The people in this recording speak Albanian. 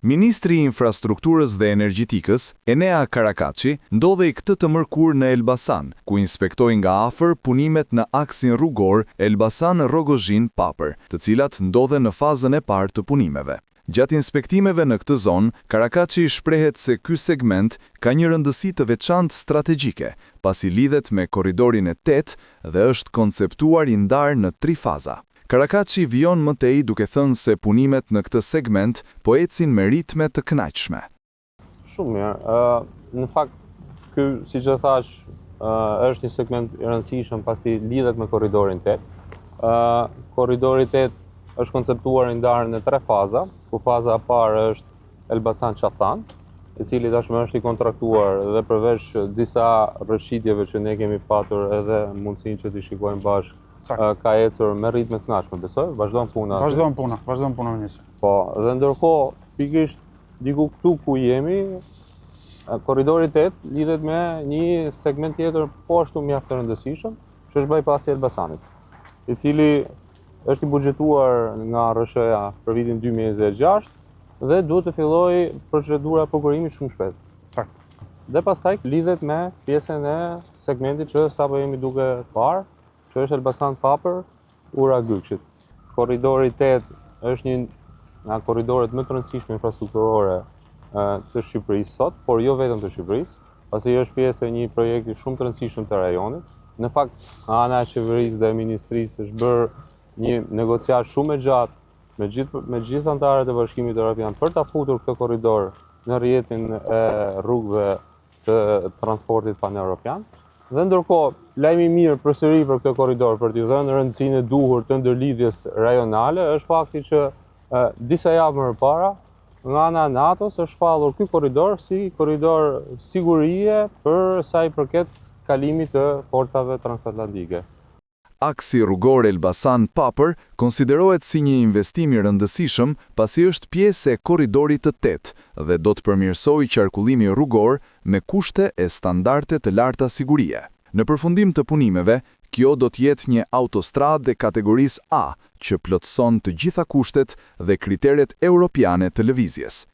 Ministri i Infrastrukturës dhe Energjetikës, Enea Karakaçi, ndodhej këtë të mërkur në Elbasan, ku inspektoi nga afër punimet në aksin rrugor Elbasan-Rogozhin-Papër, të cilat ndodhen në fazën e parë të punimeve. Gjatë inspektimeve në këtë zonë, Karakaçi shprehet se ky segment ka një rëndësi të veçantë strategjike, pasi lidhet me korridorin e 8 dhe është konceptuar i ndarë në 3 faza. Karakaçi vijon më tej duke thënë se punimet në këtë segment po ecin me ritme të kënaqshme. Shumë mirë. Në fakt, ky, siç e thash, është një segment i rëndësishëm pasi lidhet me korridorin 8. Korridori 8 është konceptuar i ndarë në 3 faza, ku faza e parë është Elbasan-Çatan, i cili tashmë është i kontraktuar dhe përveç disa rrëshqitjeve që ne kemi patur edhe mundësinë që t'i shikojmë bashkë, ka ecur me ritme të kënaqshme, besoj, vazhdon puna. Vazhdon puna ministër. Po, dhe ndërkohë, pikërisht diku këtu ku jemi, korridori 8 lidhet me një segment tjetër po ashtu mjaft të rëndësishëm, që është bypassi i Elbasanit, i cili është i buxhetuar nga RSH-ja për vitin 2026 dhe duhet të fillojë procedura prokurimi shumë shpejt. Dhe pastaj lidhet me pjesën e segmentit që sapo jemi duke parë, që është Elbasan-Papër, ura Gylçit. Korridori 8 është një nga korridoret më të rëndësishme infrastrukturore të Shqipërisë sot, por jo vetëm të Shqipërisë, pasi është pjesë e një projekti shumë të rëndësishëm të rajonit. Në fakt, nga ana e qeverisë dhe ministrisë është bërë një negociat shumë e gjatë me gjithë anëtarët e Bashkimit Evropian për ta futur këtë korridor në rrjetin e rrugëve të transportit paneuropian. Dhe ndërkohë, lajmi i mirë përsëri për këtë korridor, për t'i dhënë rëndësinë e duhur të ndërlidhjes rajonale, është fakti që disa javë më parë, nga ana e NATO-s është shpallur ky korridor si korridor sigurie për sa i përket kalimit të portave transatlantike. Aksi rrugor Elbasan-Papër konsiderohet si një investim i rëndësishëm pasi është pjesë e korridorit të 8 dhe do të përmirësojë qarkullimi rrugor me kushte e standarde të larta sigurie. Në përfundim të punimeve, kjo do të jetë një autostradë kategorisë A që plotëson të gjitha kushtet dhe kriteret europiane të lëvizjes.